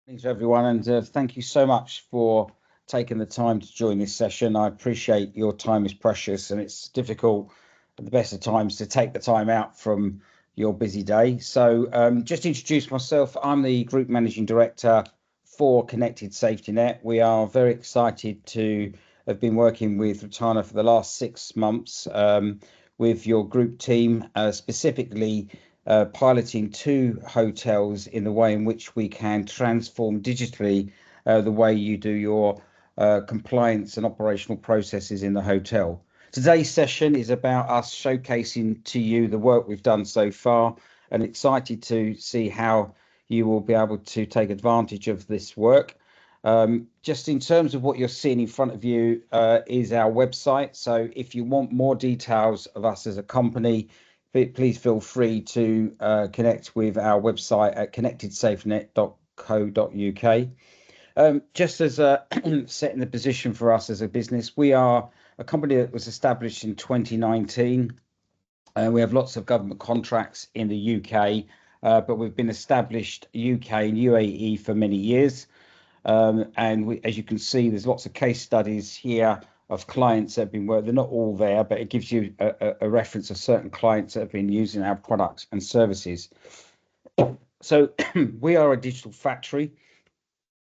Thanks everyone, and thank you so much for taking the time to join this session. I appreciate your time is precious, and it's difficult at the best of times to take the time out from your busy day. So just to introduce myself, I'm the Group Managing Director for Connected Safety Net. We are very excited to have been working with Rotana for the last 6 months with your group team, specifically piloting 2 hotels in the way in which we can transform digitally the way you do your compliance and operational processes in the hotel. Today's session is about us showcasing to you the work we've done so far, and excited to see how you will be able to take advantage of this work. Just in terms of what you're seeing in front of you is our website. So if you want more details of us as a company, please feel free to connect with our website at connectedsafenet.co.uk. Just as setting the position for us as a business, we are a company that was established in 2019. We have lots of government contracts in the UK, but we've been established UK and UAE for many years. And as you can see, there's lots of case studies here of clients that have been working. They're not all there, but it gives you a reference of certain clients that have been using our products and services. So we are a digital factory.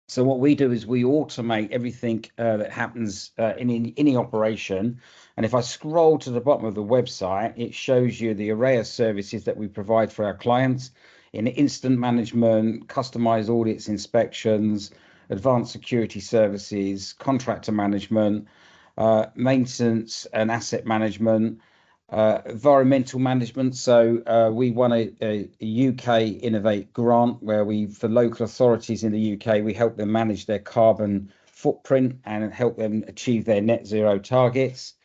So what we do is we automate everything that happens in any operation. And if I scroll to the bottom of the website, it shows you the array of services that we provide for our clients in incident management, customized audits, inspections, advanced security services, contractor management, maintenance and asset management, environmental management. So we won a UK Innovate grant where for local authorities in the UK, we help them manage their carbon footprint and help them achieve their net zero targets.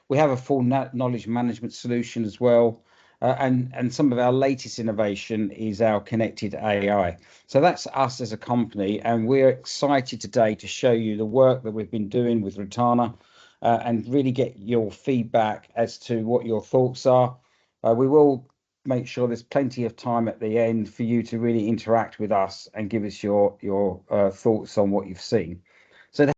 We have a full knowledge management solution as well. And some of our latest innovation is our connected AI. So that's us as a company, and we're excited today to show you the work that we've been doing with Rotana and really get your feedback as to what your thoughts are. We will make sure there's plenty of time at the end for you to really interact with us and give us your thoughts on what you've seen. So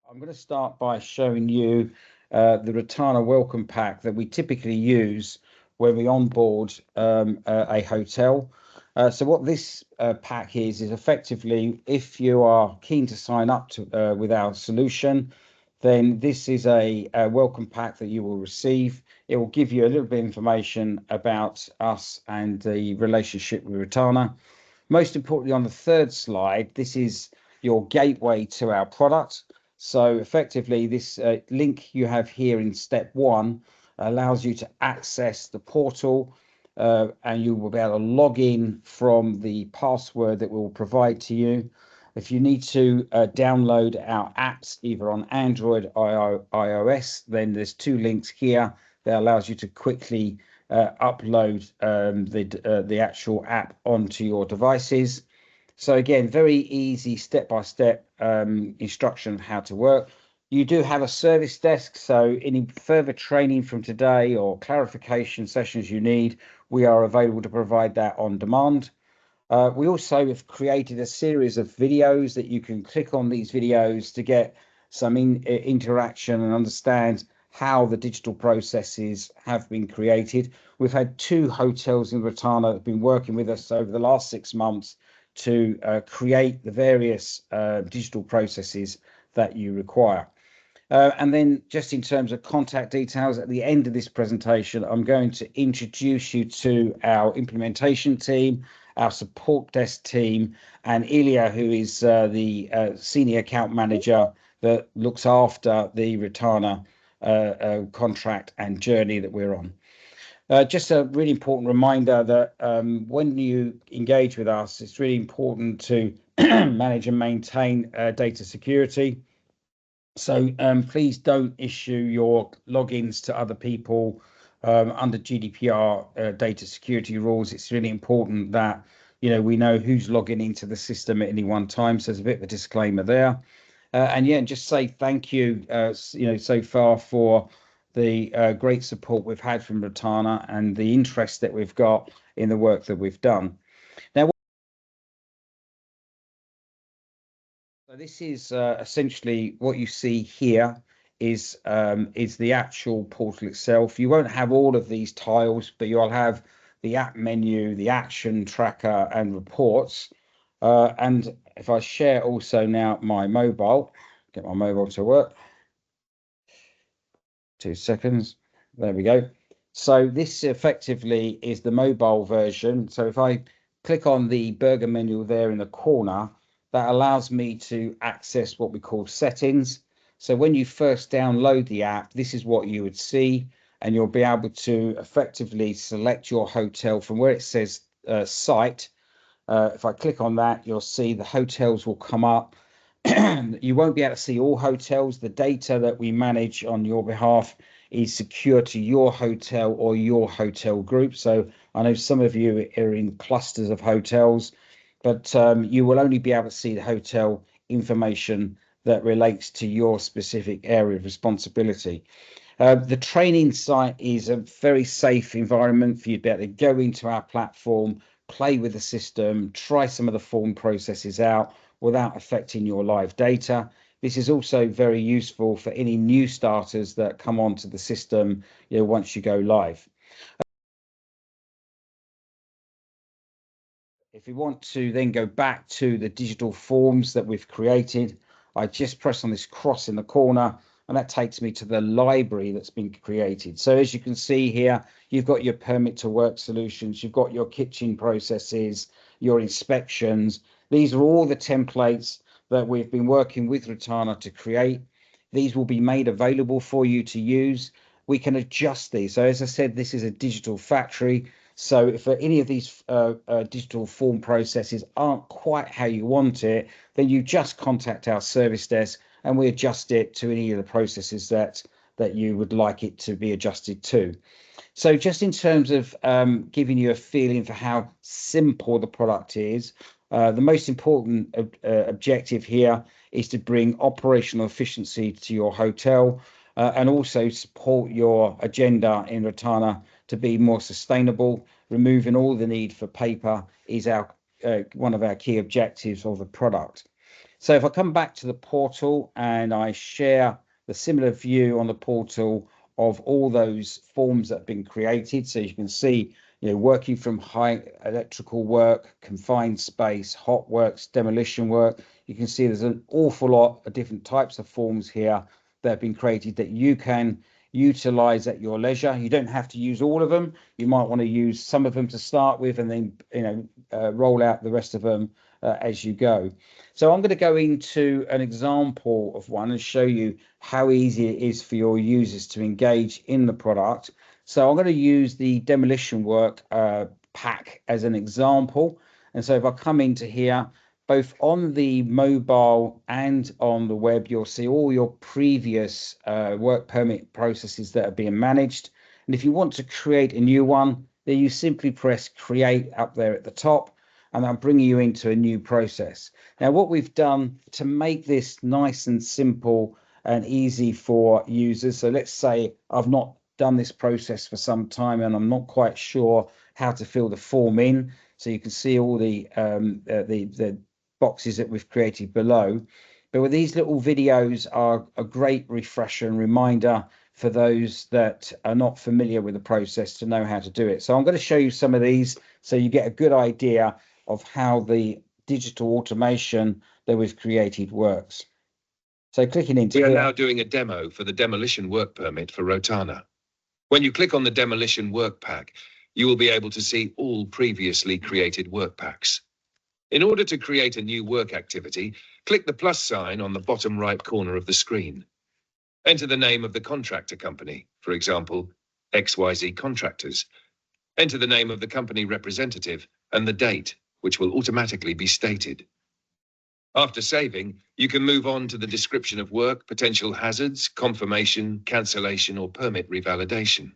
I'm going to start by showing you the Rotana welcome pack that we typically use when we onboard a hotel. So what this pack is effectively, if you are keen to sign up to with our solution, then this is a welcome pack that you will receive. It will give you a little bit of information about us and the relationship with Rotana. Most importantly, on the third slide, this is your gateway to our product. So effectively, this link you have here in step 1 allows you to access the portal, and you will be able to log in from the password that we'll provide to you. If you need to download our apps, either on Android or iOS, then there's 2 links here that allows you to quickly upload the actual app onto your devices. So again, very easy step-by-step instruction of how to work. You do have a service desk, so any further training from today or clarification sessions you need, we are available to provide that on demand. We also have created a series of videos that you can click on these videos to get some interaction and understand how the digital processes have been created. We've had 2 hotels in Rotana that have been working with us over the last 6 months to create the various digital processes that you require. And then just in terms of contact details, at the end of this presentation, I'm going to introduce you to our implementation team, our support desk team, and Ilya, who is the senior account manager that looks after the Rotana contract and journey that we're on. Just a really important reminder that when you engage with us, it's really important to manage and maintain data security. So please don't issue your logins to other people under GDPR data security rules. It's really important that we know who's logging into the system at any one time. So there's a bit of a disclaimer there. And yeah, just say thank you, so far for the great support we've had from Rotana and the interest that we've got in the work that we've done. Now, So this is essentially what you see here is the actual portal itself. You won't have all of these tiles, but you'll have the app menu, the action tracker, and reports. And if I share also now my mobile, get my mobile to work. 2 seconds. There we go. So this effectively is the mobile version. So if I click on the burger menu there in the corner, that allows me to access what we call settings. So when you first download the app, this is what you would see, and you'll be able to effectively select your hotel from where it says site. If I click on that, you'll see the hotels will come up. You won't be able to see all hotels. The data that we manage on your behalf is secure to your hotel or your hotel group. So I know some of you are in clusters of hotels, but you will only be able to see the hotel information that relates to your specific area of responsibility. The training site is a very safe environment for you to be able to go into our platform, play with the system, try some of the form processes out without affecting your live data. This is also very useful for any new starters that come onto the system, once you go live. If we want to then go back to the digital forms that we've created, I just press on this cross in the corner and that takes me to the library that's been created. So as you can see here, you've got your permit to work solutions, you've got your kitchen processes, your inspections. These are all the templates that we've been working with Rotana to create. These will be made available for you to use. We can adjust these. So as I said, this is a digital factory. So if any of these digital form processes aren't quite how you want it, then you just contact our service desk and we adjust it to any of the processes that you would like it to be adjusted to. So just in terms of giving you a feeling for how simple the product is, the most important objective here is to bring operational efficiency to your hotel and also support your agenda in Rotana to be more sustainable. Removing all the need for paper is one of our key objectives of the product. So if I come back to the portal and I share the similar view on the portal of all those forms that have been created, so you can see, working from high electrical work, confined space, hot works, demolition work. You can see there's an awful lot of different types of forms here that have been created that you can utilize at your leisure. You don't have to use all of them. You might want to use some of them to start with and then roll out the rest of them as you go. So I'm going to go into an example of one and show you how easy it is for your users to engage in the product. So I'm going to use the demolition work pack as an example. And so if I come into here, both on the mobile and on the web, you'll see all your previous work permit processes that are being managed. And if you want to create a new one, then you simply press create up there at the top, and I'm bringing you into a new process. Now, what we've done to make this nice and simple and easy for users. So let's say I've not done this process for some time and I'm not quite sure how to fill the form in. So you can see all the boxes that we've created below. But with these little videos are a great refresher and reminder for those that are not familiar with the process to know how to do it. So I'm going to show you some of these so you get a good idea of how the digital automation that we've created works. So clicking into here. We are now doing a demo for the demolition work permit for Rotana. When you click on the demolition work pack, you will be able to see all previously created work packs. In order to create a new work activity, click the plus sign on the bottom right corner of the screen. Enter the name of the contractor company, for example, XYZ Contractors. Enter the name of the company representative and the date, which will automatically be stated. After saving, you can move on to the description of work, potential hazards, confirmation, cancellation, or permit revalidation.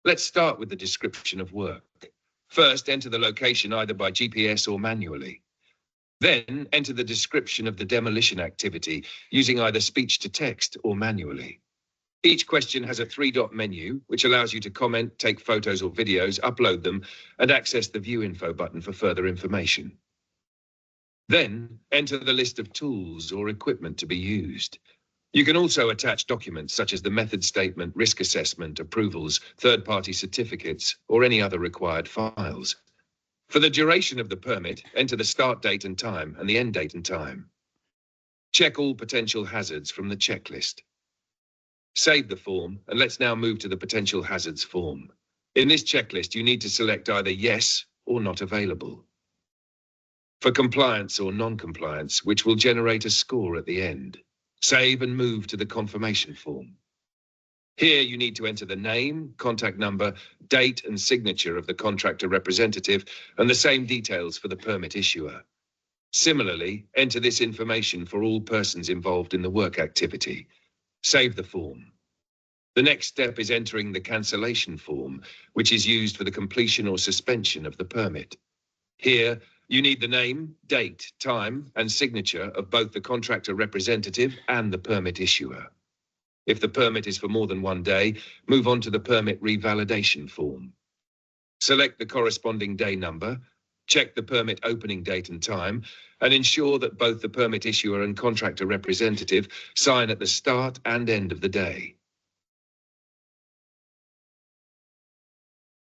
Let's start with the description of work. First, enter the location either by GPS or manually. Then, enter the description of the demolition activity using either speech to text or manually. Each question has a 3-dot menu, which allows you to comment, take photos or videos, upload them, and access the View Info button for further information. Then enter the list of tools or equipment to be used. You can also attach documents such as the method statement, risk assessment, approvals, third-party certificates, or any other required files. For the duration of the permit, enter the start date and time and the end date and time. Check all potential hazards from the checklist. Save the form, and let's now move to the potential hazards form. In this checklist, you need to select either yes or not available. For compliance or non-compliance, which will generate a score at the end. Save and move to the confirmation form. Here you need to enter the name, contact number, date and signature of the contractor representative and the same details for the permit issuer. Similarly, enter this information for all persons involved in the work activity. Save the form. The next step is entering the cancellation form, which is used for the completion or suspension of the permit. Here, you need the name, date, time, and signature of both the contractor representative and the permit issuer. If the permit is for more than 1 day, move on to the permit revalidation form. Select the corresponding day number, check the permit opening date and time, and ensure that both the permit issuer and contractor representative sign at the start and end of the day.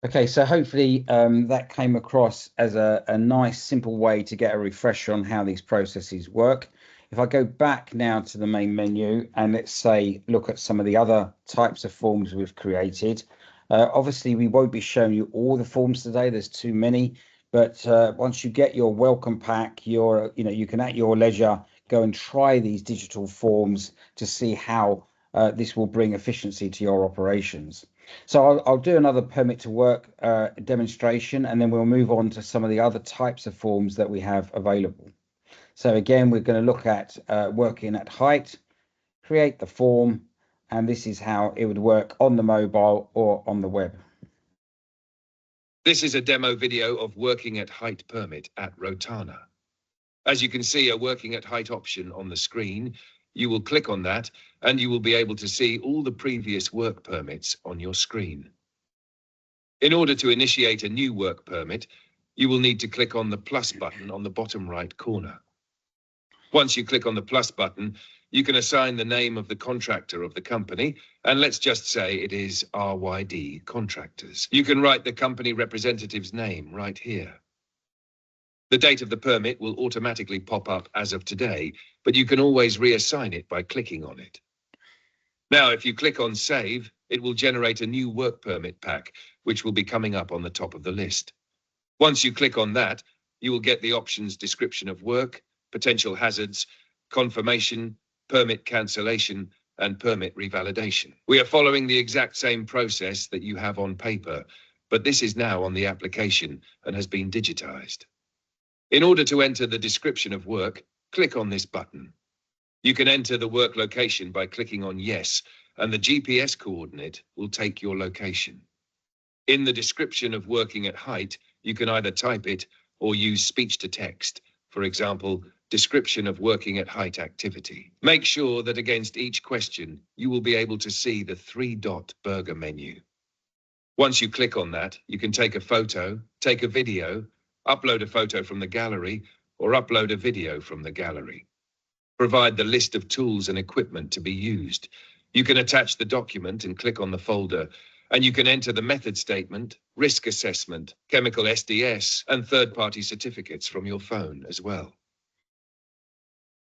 Okay, so hopefully that came across as a nice, simple way to get a refresher on how these processes work. If I go back now to the main menu and let's say look at some of the other types of forms we've created. Obviously, we won't be showing you all the forms today. There's too many. But once you get your welcome pack, you can at your leisure go and try these digital forms to see how this will bring efficiency to your operations. So I'll do another permit to work demonstration, and then we'll move on to some of the other types of forms that we have available. So again, we're going to look at working at height, create the form, and this is how it would work on the mobile or on the web. This is a demo video of working at height permit at Rotana. As you can see a working at height option on the screen, you will click on that and you will be able to see all the previous work permits on your screen. In order to initiate a new work permit, you will need to click on the plus button on the bottom right corner. Once you click on the plus button, you can assign the name of the contractor of the company, and let's just say it is RYD Contractors. You can write the company representative's name right here. The date of the permit will automatically pop up as of today, but you can always reassign it by clicking on it. Now, if you click on Save, it will generate a new work permit pack, which will be coming up on the top of the list. Once you click on that, you will get the options description of work, potential hazards, confirmation, permit cancellation, and permit revalidation. We are following the exact same process that you have on paper, but this is now on the application and has been digitized. In order to enter the description of work, click on this button. You can enter the work location by clicking on Yes, and the GPS coordinate will take your location. In the description of working at height, you can either type it or use speech to text. For example, description of working at height activity. Make sure that against each question, you will be able to see the 3-dot burger menu. Once you click on that, you can take a photo, take a video, upload a photo from the gallery, or upload a video from the gallery. Provide the list of tools and equipment to be used. You can attach the document and click on the folder, and you can enter the method statement, risk assessment, chemical SDS, and third-party certificates from your phone as well.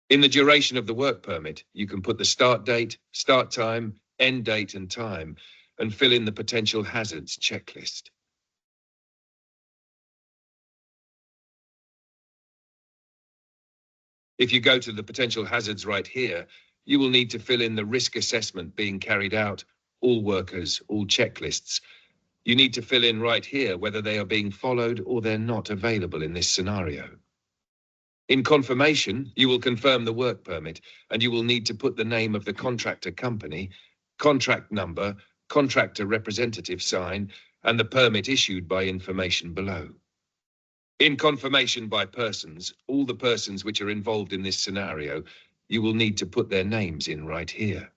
In the duration of the work permit, you can put the start date, start time, end date and time, and fill in the potential hazards checklist. If you go to the potential hazards right here, you will need to fill in the risk assessment being carried out, all workers, all checklists. You need to fill in right here whether they are being followed or they're not available in this scenario. In confirmation, you will confirm the work permit and you will need to put the name of the contractor company, contract number, contractor representative sign, and the permit issued by information below. In confirmation by persons, all the persons which are involved in this scenario, you will need to put their names in right here.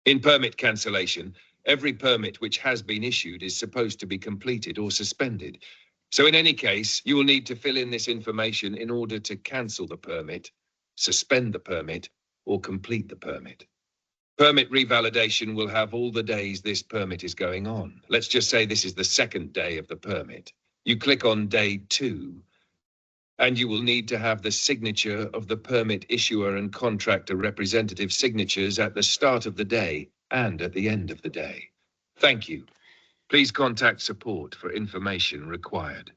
In permit cancellation, every permit which has been issued is supposed to be completed or suspended. So in any case, you will need to fill in this information in order to cancel the permit, suspend the permit, or complete the permit. Permit revalidation will have all the days this permit is going on. Let's just say this is the second day of the permit. You click on day 2, and you will need to have the signature of the permit issuer and contractor representative signatures at the start of the day and at the end of the day. Thank you. Please contact support for information required.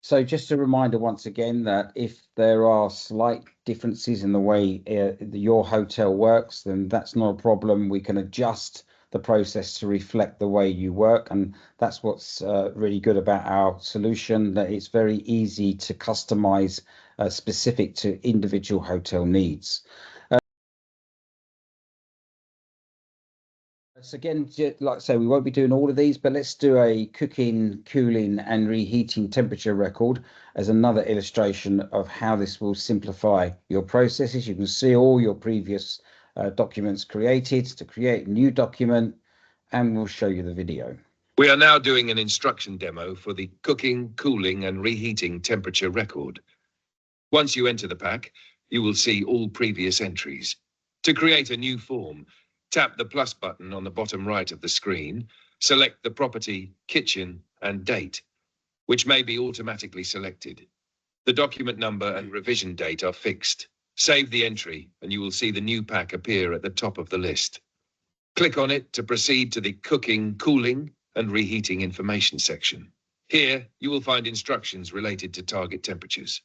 So just a reminder once again that if there are slight differences in the way your hotel works, then that's not a problem. We can adjust the process to reflect the way you work, and that's what's really good about our solution, that it's very easy to customize specific to individual hotel needs. So again, like I say, we won't be doing all of these, but let's do a cooking, cooling and reheating temperature record as another illustration of how this will simplify your processes. You can see all your previous documents created to create a new document, and we'll show you the video. We are now doing an instruction demo for the cooking, cooling and reheating temperature record. Once you enter the pack, you will see all previous entries. To create a new form, tap the plus button on the bottom right of the screen, select the property, kitchen, and date, which may be automatically selected. The document number and revision date are fixed. Save the entry, and you will see the new pack appear at the top of the list. Click on it to proceed to the cooking, cooling, and reheating information section. Here, you will find instructions related to target temperatures.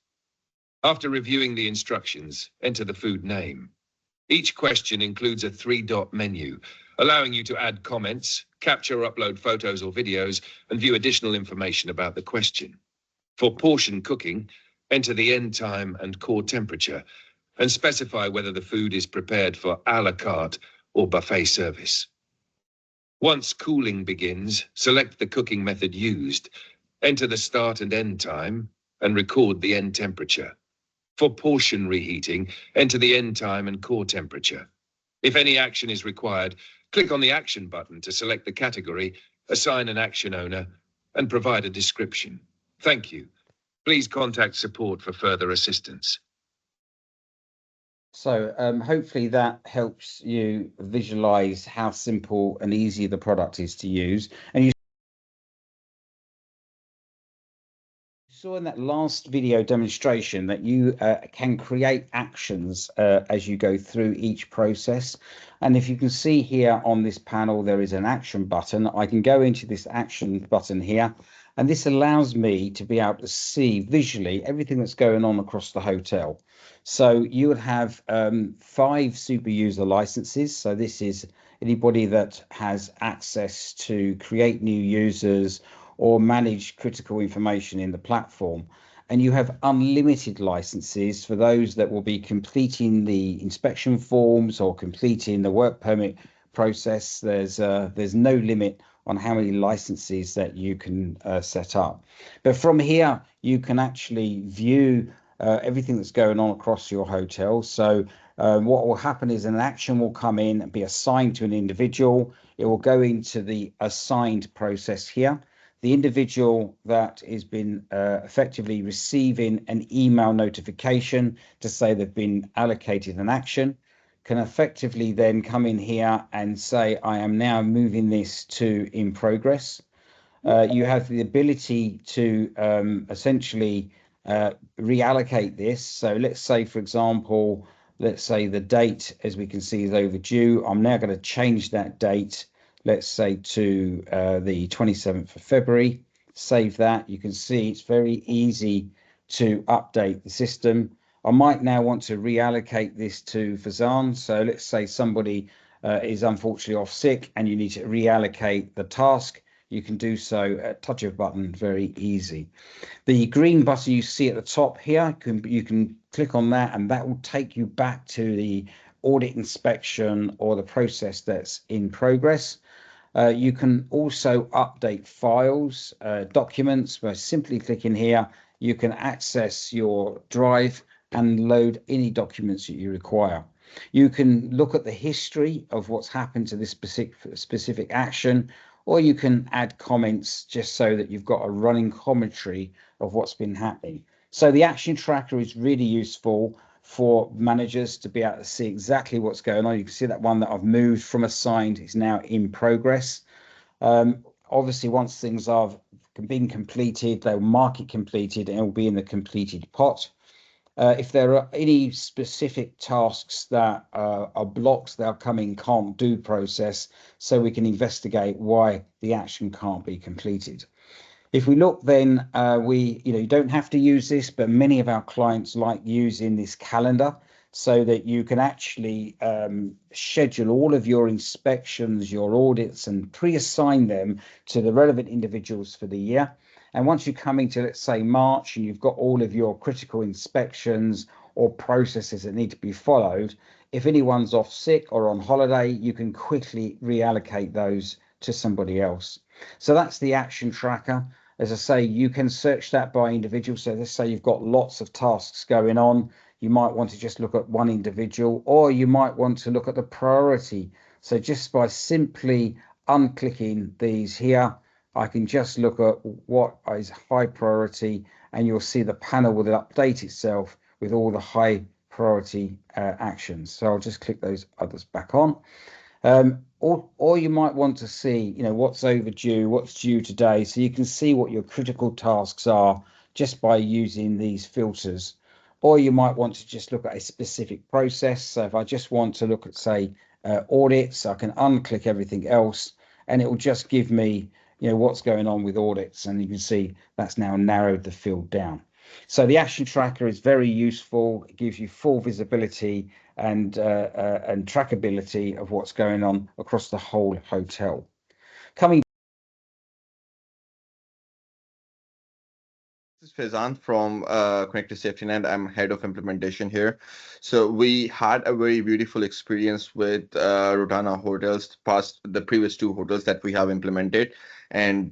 After reviewing the instructions, enter the food name. Each question includes a 3-dot menu, allowing you to add comments, capture or upload photos or videos, and view additional information about the question. For portion cooking, enter the end time and core temperature, and specify whether the food is prepared for a la carte or buffet service. Once cooling begins, select the cooking method used, enter the start and end time, and record the end temperature. For portion reheating, enter the end time and core temperature. If any action is required, click on the action button to select the category, assign an action owner, and provide a description. Thank you. Please contact support for further assistance. So hopefully that helps you visualize how simple and easy the product is to use. And you saw in that last video demonstration that you can create actions as you go through each process. And if you can see here on this panel, there is an action button. I can go into this action button here, and this allows me to be able to see visually everything that's going on across the hotel. So you would have 5 super user licenses. So this is anybody that has access to create new users or manage critical information in the platform. And you have unlimited licenses for those that will be completing the inspection forms or completing the work permit process. There's no limit on how many licenses that you can set up. But from here, you can actually view everything that's going on across your hotel. So what will happen is an action will come in and be assigned to an individual. It will go into the assigned process here. The individual that has been effectively receiving an email notification to say they've been allocated an action can effectively then come in here and say, I am now moving this to in progress. You have the ability to essentially reallocate this. So let's say, for example, let's say the date, as we can see, is overdue. I'm now going to change that date, let's say to the 27th of February. Save that. You can see it's very easy to update the system. I might now want to reallocate this to Fazan. So let's say somebody is unfortunately off sick and you need to reallocate the task. You can do so at touch of a button, very easy. The green button you see at the top here, you can click on that and that will take you back to the audit inspection or the process that's in progress. You can also update files, documents by simply clicking here. You can access your drive and load any documents that you require. You can look at the history of what's happened to this specific action, or you can add comments just so that you've got a running commentary of what's been happening. So the action tracker is really useful for managers to be able to see exactly what's going on. You can see that one that I've moved from assigned is now in progress. Obviously, once things have been completed, they'll mark it completed and it will be in the completed pot. If there are any specific tasks that are blocks that are coming can't do process, so we can investigate why the action can't be completed. If we look, then you don't have to use this, but many of our clients like using this calendar so that you can actually schedule all of your inspections, your audits, and pre-assign them to the relevant individuals for the year. And once you're coming to, let's say, March, and you've got all of your critical inspections or processes that need to be followed, if anyone's off sick or on holiday, you can quickly reallocate those to somebody else. So that's the action tracker. As I say, you can search that by individual. So let's say you've got lots of tasks going on. You might want to just look at one individual, or you might want to look at the priority. So just by simply unclicking these here, I can just look at what is high priority, and you'll see the panel will update itself with all the high priority actions. So I'll just click those others back on. Or you might want to see, what's overdue, what's due today, so you can see what your critical tasks are just by using these filters. Or you might want to just look at a specific process. So if I just want to look at, say, audits, I can unclick everything else, and it will just give me, what's going on with audits, and you can see that's now narrowed the field down. So the action tracker is very useful. It gives you full visibility and trackability of what's going on across the whole hotel. Coming. This is Faizan from Connected Safety Net. I'm head of implementation here. So we had a very beautiful experience with Rotana hotels, past the previous two hotels that we have implemented, and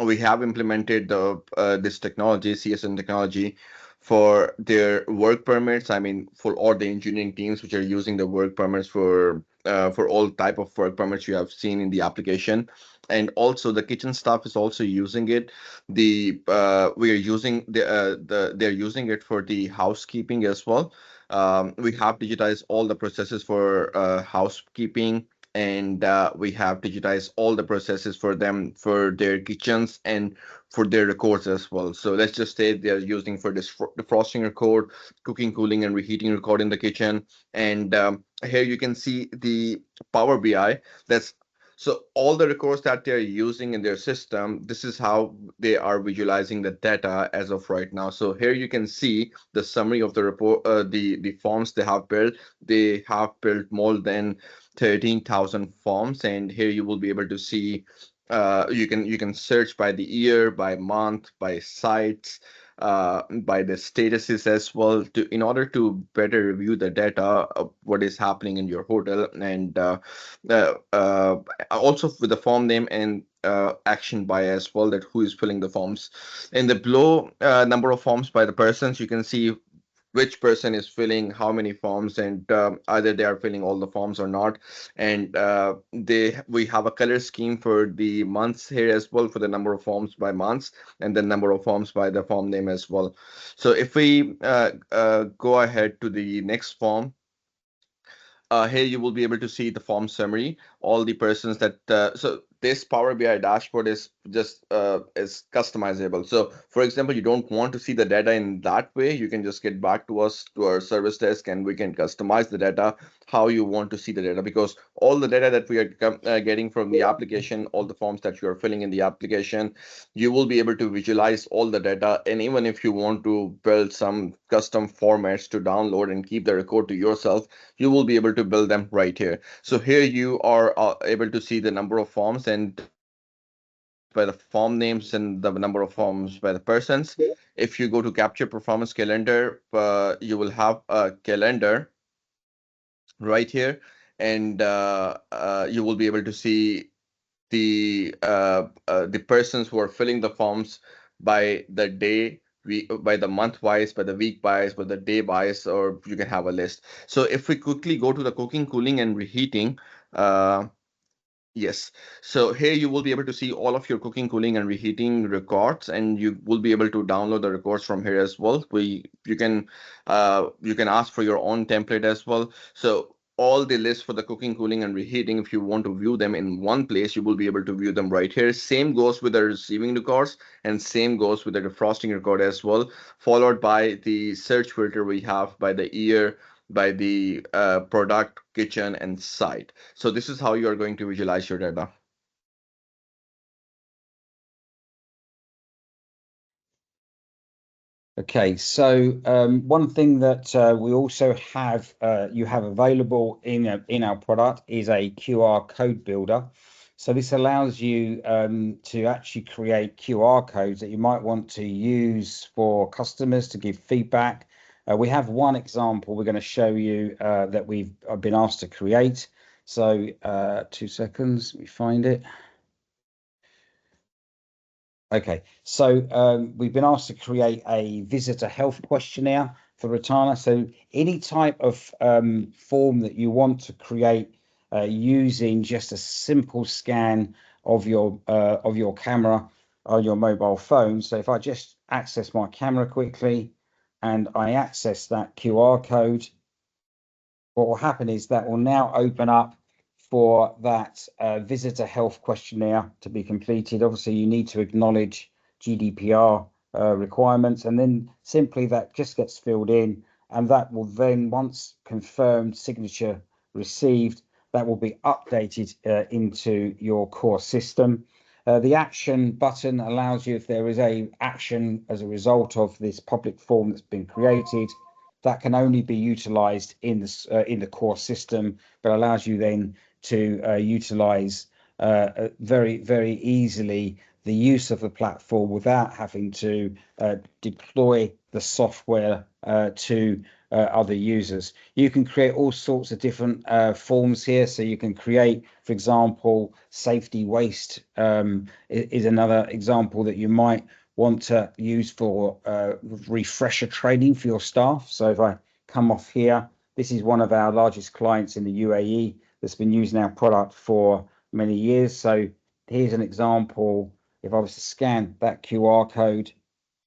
we have implemented this technology, CSN technology, for their work permits. I mean, for all the engineering teams which are using the work permits for all type of work permits you have seen in the application, and also the kitchen staff is also using it. We are using they're using it for the housekeeping as well. We have digitized all the processes for housekeeping, and we have digitized all the processes for them for their kitchens and for their records as well. So let's just say they're using for this defrosting record, cooking, cooling, and reheating record in the kitchen. And here you can see the Power BI. That's so all the records that they're using in their system, this is how they are visualizing the data as of right now. So here you can see the summary of the report, the forms they have built. They have built more than 13,000 forms, and here you will be able to see. You can search by the year, by month, by sites, by the statuses as well, to in order to better review the data of what is happening in your hotel, and uh, uh, also with the form name and action by as well, that who is filling the forms. In the below number of forms by the persons, you can see which person is filling how many forms, and either they are filling all the forms or not. And they we have a color scheme for the months here as well, for the number of forms by months, and the number of forms by the form name as well. So if we go ahead to the next form, here you will be able to see the form summary, all the persons that so this Power BI dashboard is just is customizable. So for example, you don't want to see the data in that way, you can just get back to us, to our service desk, and we can customize the data how you want to see the data, because all the data that we are getting from the application, all the forms that you are filling in the application, you will be able to visualize all the data. And even if you want to build some custom formats to download and keep the record to yourself, you will be able to build them right here. So here you are able to see the number of forms and by the form names and the number of forms by the persons. If you go to capture performance calendar, you will have a calendar right here, and you will be able to see the persons who are filling the forms by the day, by the month wise, by the week wise, by the day wise, or you can have a list. So if we quickly go to the cooking, cooling, and reheating, uh, Yes. So here you will be able to see all of your cooking, cooling, and reheating records, and you will be able to download the records from here as well. We you can ask for your own template as well. So all the lists for the cooking, cooling, and reheating, if you want to view them in one place, you will be able to view them right here. Same goes with the receiving records, and same goes with the defrosting record as well, followed by the search filter we have by the year, by the product, kitchen, and site. So this is how you are going to visualize your data. Okay, so one thing that we also have you have available in our product is a QR code builder. So this allows you to actually create QR codes that you might want to use for customers to give feedback. We have one example we're going to show you that we've been asked to create. So 2 seconds, let me find it. Okay, so we've been asked to create a visitor health questionnaire for Rotana. So any type of form that you want to create using just a simple scan of your camera on your mobile phone. So if I just access my camera quickly and I access that QR code, what will happen is that will now open up for that visitor health questionnaire to be completed. Obviously, you need to acknowledge GDPR requirements, and then simply that just gets filled in, and that will then, once confirmed signature received, that will be updated into your core system. The action button allows you, if there is a action as a result of this public form that's been created, that can only be utilized in the core system, but allows you then to utilize very easily the use of the platform without having to deploy the software to other users. You can create all sorts of different forms here. So you can create, for example, safety waste is another example that you might want to use for refresher training for your staff. So if I come off here, this is one of our largest clients in the UAE that's been using our product for many years. So here's an example. If I was to scan that QR code,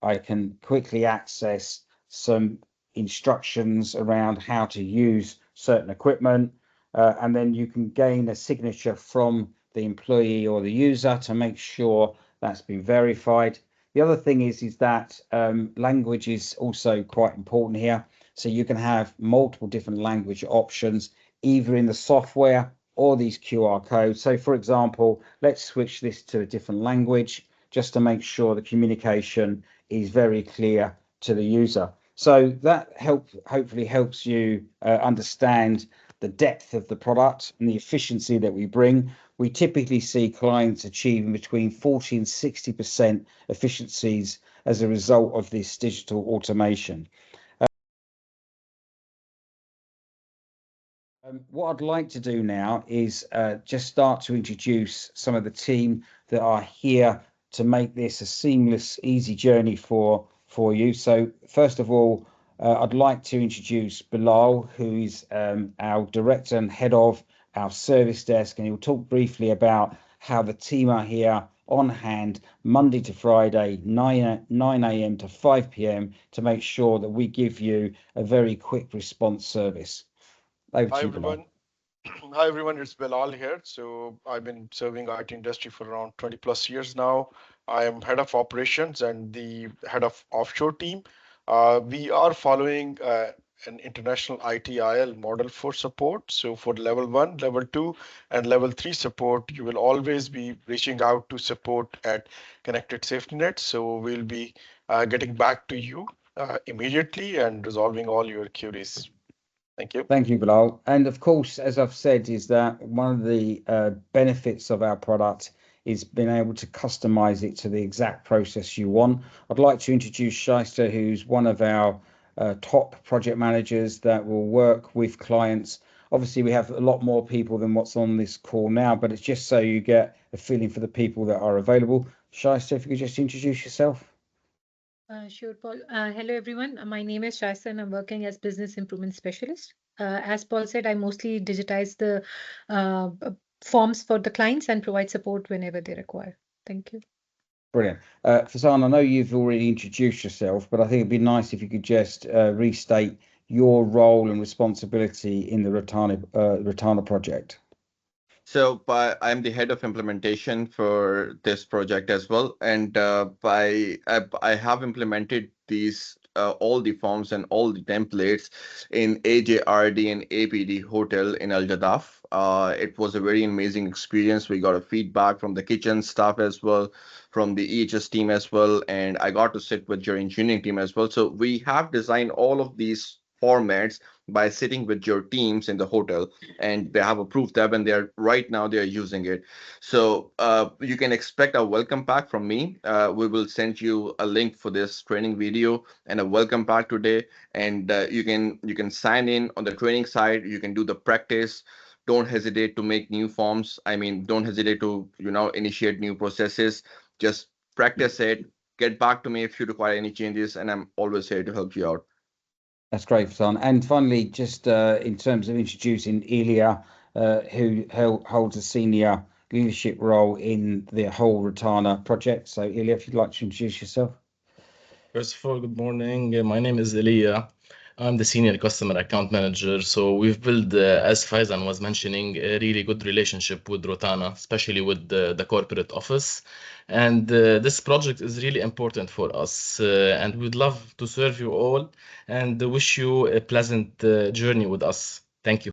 I can quickly access some instructions around how to use certain equipment. And then you can gain a signature from the employee or the user to make sure that's been verified. The other thing is that language is also quite important here. So you can have multiple different language options, either in the software or these QR codes. So for example, let's switch this to a different language just to make sure the communication is very clear to the user. So that hopefully helps you understand the depth of the product and the efficiency that we bring. We typically see clients achieving between 40 and 60% efficiencies as a result of this digital automation. What I'd like to do now is just start to introduce some of the team that are here to make this a seamless, easy journey for you. So first of all, I'd like to introduce Bilal, who is our director and head of our service desk, and he'll talk briefly about how the team are here on hand Monday to Friday, 9 a.m. to 5 p.m. to make sure that we give you a very quick response service. Over Hi to you, Bilal. everyone. Hi everyone, it's Bilal here. So I've been serving IT industry for around 20 plus years now. I am head of operations and the head of offshore team. We are following an international ITIL model for support. So for level one, level two, and level three support, you will always be reaching out to support at Connected Safety Net. So we'll be getting back to you immediately and resolving all your queries. Thank you. Thank you, Bilal. And of course, as I've said, is that one of the benefits of our product is being able to customize it to the exact process you want. I'd like to introduce Shyster, who's one of our top project managers that will work with clients. Obviously, we have a lot more people than what's on this call now, but it's just so you get a feeling for the people that are available. Shyster, if you could just introduce yourself. Sure, Paul. Hello, everyone. My name is Shaista and I'm working as Business Improvement Specialist. As Paul said, I mostly digitize the forms for the clients and provide support whenever they require. Thank you. Brilliant. Faizan, I know you've already introduced yourself, but I think it'd be nice if you could just restate your role and responsibility in the Rotana project. So I'm the head of implementation for this project as well, and I have implemented these all the forms and all the templates in AJRD and APD hotel in Al Jadaf. It was a very amazing experience. We got a feedback from the kitchen staff as well, from the EHS team as well, and I got to sit with your engineering team as well. So we have designed all of these formats by sitting with your teams in the hotel, and they have approved them, and they're using it. So you can expect a welcome pack from me. We will send you a link for this training video and a welcome pack today, and you can sign in on the training side. You can do the practice. Don't hesitate to make new forms. I mean, don't hesitate to initiate new processes. Just practice it. Get back to me if you require any changes, and I'm always here to help you out. That's great, Faizan. And finally, just in terms of introducing Ilya, who holds a senior leadership role in the whole Rotana project. So, Ilya, if you'd like to introduce yourself. First of all, good morning. My name is Elia. I'm the senior customer account manager. So we've built, as Faizan was mentioning, a really good relationship with Rotana, especially with the corporate office. And this project is really important for us. And we'd love to serve you all and wish you a pleasant journey with us. Thank you.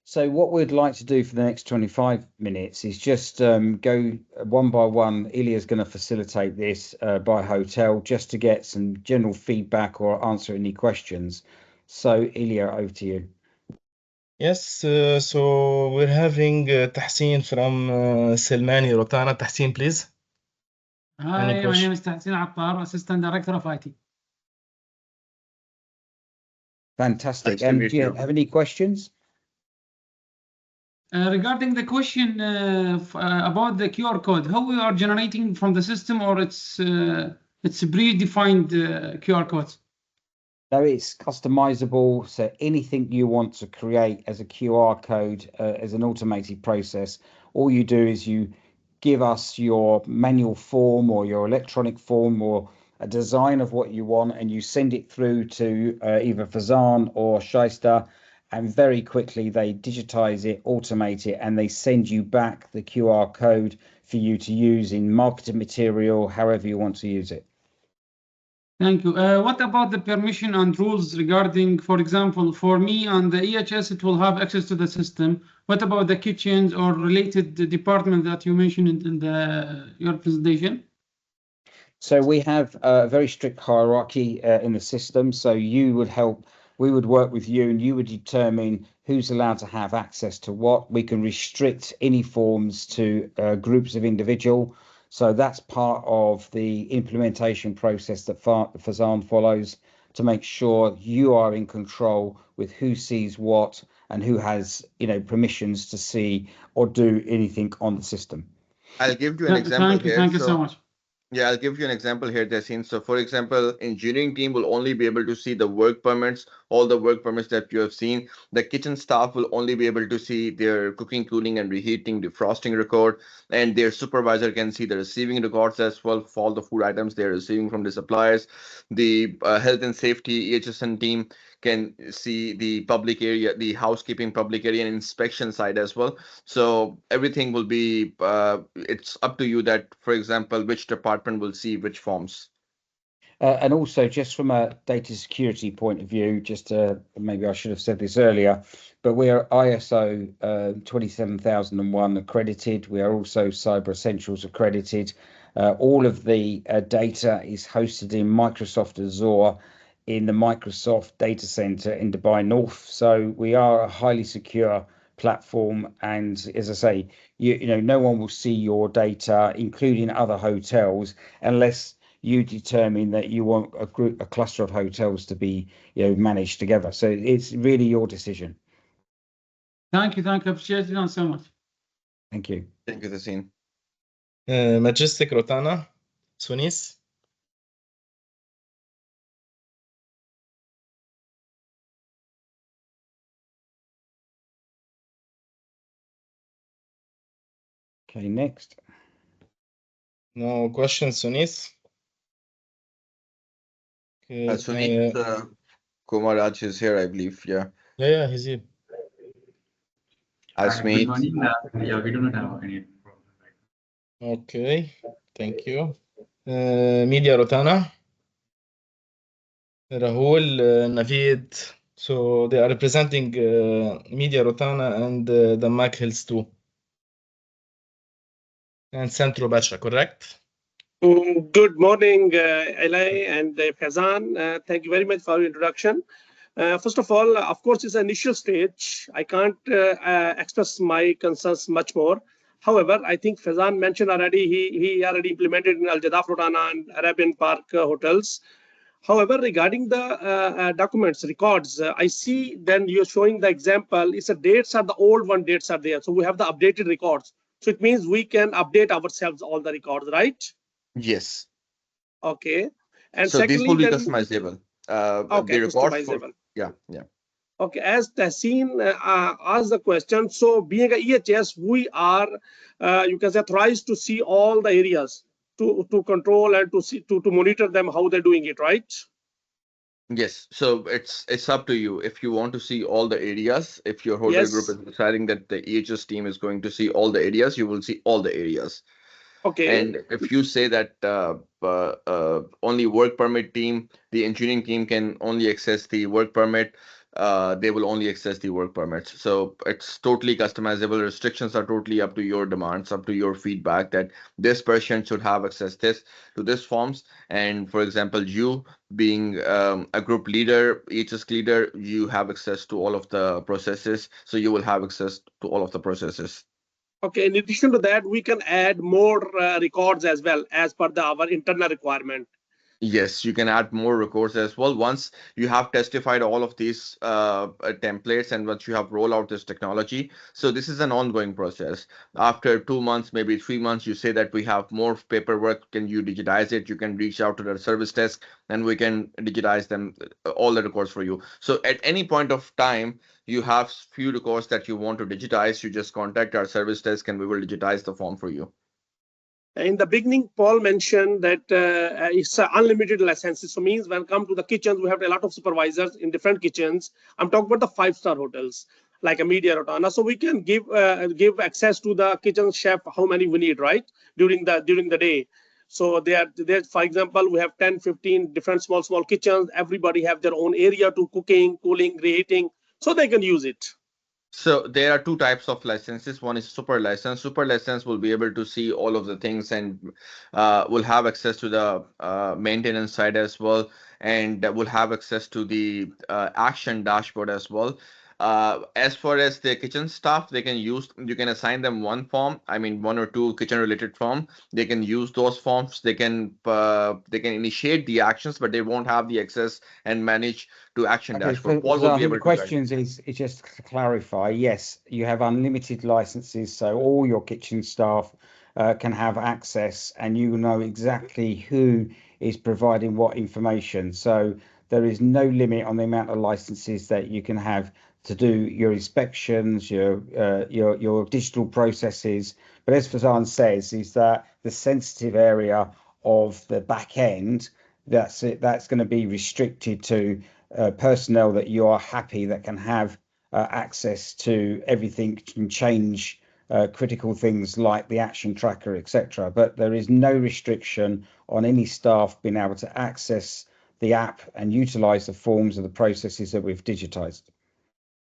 So what we'd like to do for the next 25 minutes is just go one by one. Ilya's going to facilitate this by hotel just to get some general feedback or answer any questions. So Ilya, over to you. Yes, so we're having Tahsin from Selmani Rotana. Tahsin, please. Hi, my name is Tahsin Attar, Assistant Director of IT. Fantastic. Nice to And meet do you you. have any questions? Regarding the question about the QR code, how we are generating from the system, or it's predefined QR codes? No, it's customizable. So anything you want to create as a QR code as an automated process, all you do is you give us your manual form or your electronic form or a design of what you want, and you send it through to either Faizan or Shaista, and very quickly they digitize it, automate it, and they send you back the QR code for you to use in marketing material, however you want to use it. Thank you. What about the permission and rules regarding, for example, for me on the EHS, it will have access to the system. What about the kitchens or related department that you mentioned in your presentation? So we have a very strict hierarchy in the system. So we would work with you, and you would determine who's allowed to have access to what. We can restrict any forms to groups of individual. So that's part of the implementation process that Faizan follows to make sure you are in control with who sees what and who has, permissions to see or do anything on the system. I'll give you an example Thank you. here. Thank you so much. Yeah, I'll give you an example here, Tessin. So, for example, engineering team will only be able to see the work permits, all the work permits that you have seen. The kitchen staff will only be able to see their cooking, cooling, and reheating, defrosting record, and their supervisor can see the receiving records as well for all the food items they're receiving from the suppliers. The health and safety EHSN team can see the public area, the housekeeping public area and inspection side as well. So everything will be, it's up to you that, for example, which department will see which forms. And also, just from a data security point of view, maybe I should have said this earlier, but we are ISO 27001 accredited. We are also Cyber Essentials accredited. All of the data is hosted in Microsoft Azure in the Microsoft data center in Dubai North. So we are a highly secure platform, and as I say, no one will see your data, including other hotels, unless you determine that you want a cluster of hotels to be managed together. So it's really your decision. Thank you. Appreciate it so much. Thank you. Thank you, Tessin. Majestic Rotana, Sunis. Okay, next. No questions, Sunis? Okay. Sunit Kumaraj is here, I believe. Yeah. Yeah, he's here. Hi, Good Smith. morning. Yeah, we do not have any problem right Okay, thank you. Media Rotana, Rahul, Naveed. So they are representing Media Rotana and the Mac Hills too. And Centro Basha, correct? Good morning, Eli and Fazan. Thank you very much for your introduction. First of all, of course, it's an initial stage. I can't express my concerns much more. However, I think Fazan mentioned already, he already implemented in Al Jadaf Rotana and Arabian Park hotels. However, regarding the documents, records, I see then you're showing the example. It's the dates are the old one, dates are there. So we have the updated records. So it means we can update ourselves all the records, right? Yes. Okay. And So these will secondly, be then, customizable. okay, The records for, customizable. yeah. Okay, as Tahseen asked the question, so being a EHS, we are, you can say, authorized to see all the areas to control and to see to monitor them how they're doing it, right? Yes, so it's up to you. If you want to see all the areas, if your hotel group is Yes. deciding that the EHS team is going to see all the areas, you will see all the areas. Okay. And if you say that only work permit team, the engineering team can only access the work permit, they will only access the work permits. So it's totally customizable. Restrictions are totally up to your demands, up to your feedback that this person should have access to this forms. And for example, you being a group leader, EHS leader, you have access to all of the processes. So you will have access to all of the processes. Okay. In addition to that, we can add more records as well as per our internal requirement. Yes, you can add more records as well. Once you have testified all of these templates and once you have rolled out this technology. So this is an ongoing process. After 2 months, maybe 3 months, you say that we have more paperwork. Can you digitize it? You can reach out to the service desk and we can digitize them, all the records for you. So at any point of time, you have few records that you want to digitize, you just contact our service desk and we will digitize the form for you. In the beginning, Paul mentioned that it's unlimited licenses. So means when come to the kitchens, we have a lot of supervisors in different kitchens. I'm talking about the five-star hotels like a Media Rotana. So we can give access to the kitchen chef how many we need, right? During the day. So there, for example, we have 10, 15 different small kitchens. Everybody have their own area to cooking, cooling, reheating, so they can use it. So there are two types of licenses. One is super license. Super license will be able to see all of the things and will have access to the maintenance side as well, and will have access to the action dashboard as well. As far as the kitchen staff, they can use, you can assign them one form. I mean, one or two kitchen related form. They can use those forms. They can initiate the actions, but they won't have the access and manage to action Okay, dashboard. so Paul will I be think the able to guide. questions is just to clarify. Yes, you have unlimited licenses, so all your kitchen staff can have access, and you know exactly who is providing what information. So there is no limit on the amount of licenses that you can have to do your inspections, your digital processes. But as Fazan says, is that the sensitive area of the back end, that's it, that's going to be restricted to personnel that you are happy that can have access to everything, can change critical things like the action tracker, etc. But there is no restriction on any staff being able to access the app and utilize the forms of the processes that we've digitized.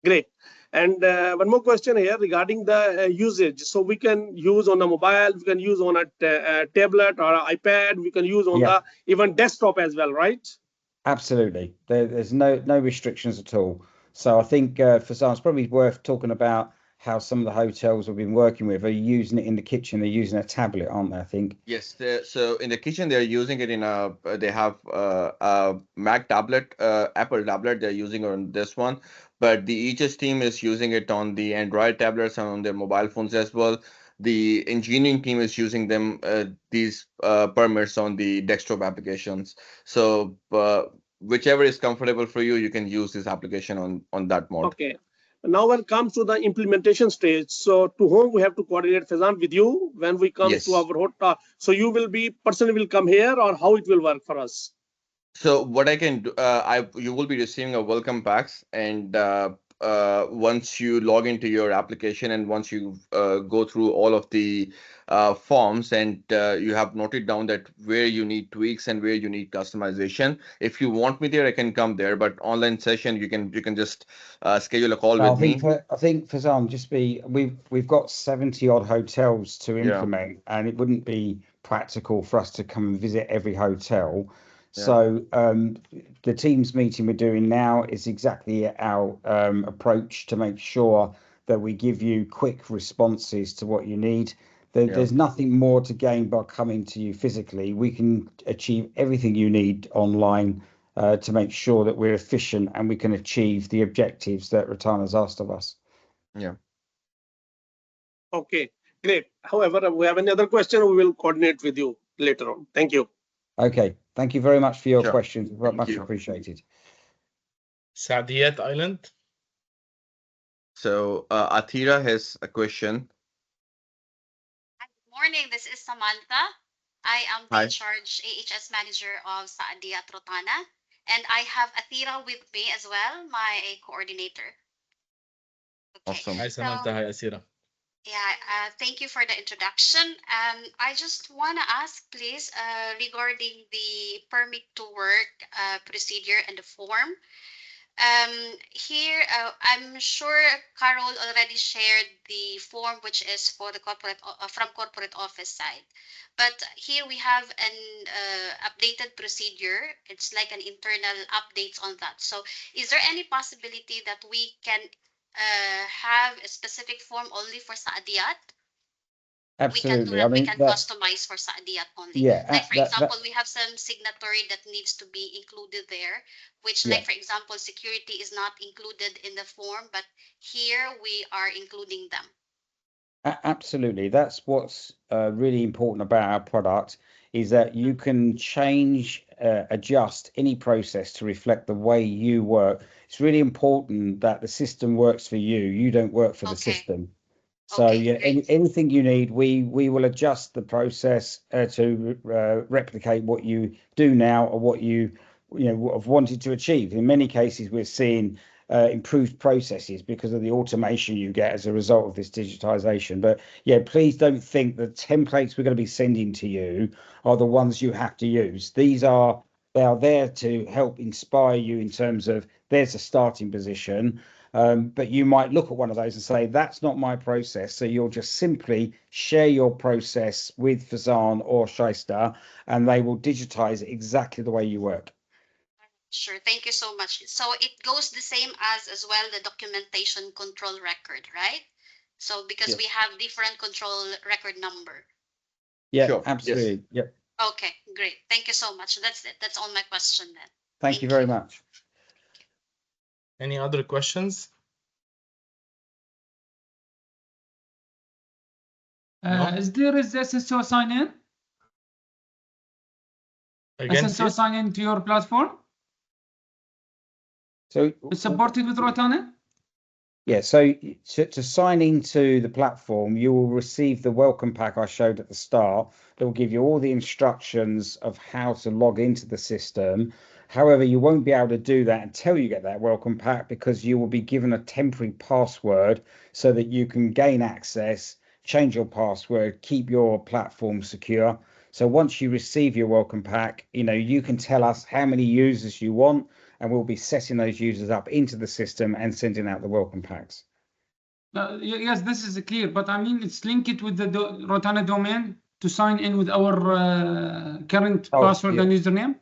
Great. And one more question here regarding the usage. So we can use on a mobile, we can use on a tablet or an iPad, we can use on the even desktop as well, right? Absolutely. There's no restrictions at all. So I think for some, it's probably worth talking about how some of the hotels we've been working with are using it in the kitchen. They're using a tablet, aren't they? I think. Yes, so in the kitchen they're using it in they have a Mac tablet, Apple tablet. They're using it on this one, but the EHS team is using it on the Android tablets and on their mobile phones as well. The engineering team is using them these permits on the desktop applications. So whichever is comfortable for you, you can use this application on that mode. Okay. Now when it comes to the implementation stage, so to whom we have to coordinate, Faizan, with you when we come Yes. to our hotel. So you will be personally will come here, or how it will work for us? So what I can do, you will be receiving a welcome packs, and once you log into your application and once you go through all of the forms, and you have noted down that where you need tweaks and where you need customization. If you want me there, I can come there. But online session, you can just schedule a call No, with me. I think Fazan, we've got 70 odd hotels to Yeah. implement, and it wouldn't be practical for us to come and visit every hotel. Yeah. So the Teams meeting we're doing now is exactly our approach to make sure that we give you quick responses to what you need. Yeah. There's nothing more to gain by coming to you physically. We can achieve everything you need online to make sure that we're efficient and we can achieve the objectives that Rotana's asked of us. Yeah. Okay, great. However, we have any other question, we will coordinate with you later on. Thank you. Okay, thank you very much for your Sure. questions. Thank Much you. appreciated. Saadiyat Island. So Athira has a question. Good morning, this is Samantha. I am the Hi. in-charge AHS manager of Saadi at Rotana, and I have Athira with me as well, my coordinator. Okay, Awesome. Hi, Samantha. Hi, Asira. yeah, thank you for the introduction. I just want to ask, please, regarding the permit to work procedure and the form. Here, I'm sure Carol already shared the form, which is for the corporate from corporate office side. But here we have an updated procedure. It's like an internal updates on that. So is there any possibility that we can have a specific form only for Saadiyat? We can do Absolutely. I that. We mean, can that, customize for Saadiyat only. yeah, Like for that, example, we have some signatory that needs to be included there, which yeah. like for example, security is not included in the form, but here we are including them. Absolutely. That's what's really important about our product is that you can change, adjust any process to reflect the way you work. It's really important that the system works for you. You don't work for the Okay. system. So Okay, yeah, great. anything you need, we will adjust the process to replicate what you do now or what you have wanted to achieve. In many cases, we're seeing improved processes because of the automation you get as a result of this digitization. But yeah, please don't think the templates we're going to be sending to you are the ones you have to use. They are there to help inspire you in terms of there's a starting position. But you might look at one of those and say, that's not my process. So you'll just simply share your process with Fazan or Shaista, and they will digitize it exactly the way you work. Sure. Thank you so much. So it goes the same as well the documentation control record, right? So because we Yes. have different control record number. Yeah, Sure. absolutely. Yes. Yep. Okay, great. Thank you so much. That's it. That's all my question then. Thank you very much. Any other questions? No? Is there is SSO sign in? Again, SSO please? sign in to your platform? So It's supported with Rotana? yeah, so to sign into the platform, you will receive the welcome pack I showed at the start that will give you all the instructions of how to log into the system. However, you won't be able to do that until you get that welcome pack because you will be given a temporary password so that you can gain access, change your password, keep your platform secure. So once you receive your welcome pack, you can tell us how many users you want, and we'll be setting those users up into the system and sending out the welcome packs. Yes, this is clear, but I mean, it's linked with the Rotana domain to sign in with our current password and username?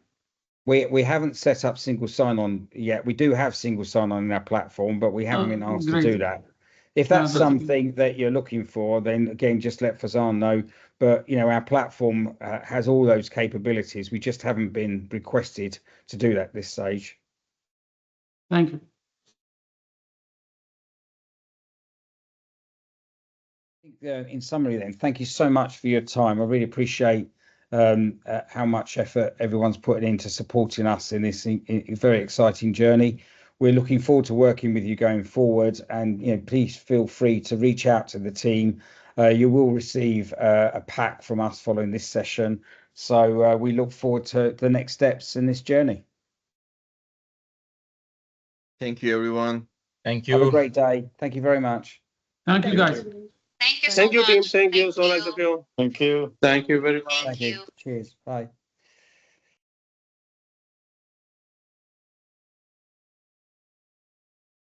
We haven't set up single sign-on yet. We do have single sign-on in our platform, but we haven't been asked to do that. If that's something that you're looking for, then again, just let Fazan know. But our platform has all those capabilities. We just haven't been requested to do that at this stage. Thank you. In summary, then, thank you so much for your time. I really appreciate how much effort everyone's putting into supporting us in this very exciting journey. we're looking forward to working with you going forward, and please feel free to reach out to the team. You will receive a pack from us following this session, so we look forward to the next steps in this journey. Thank you, everyone. Thank Have a you. great day. Thank you very much. Thank you, guys. Thank you so Thank you, team. much. Thank you so much of you. Thank you. Thank you very much. Thank you. Cheers. Bye.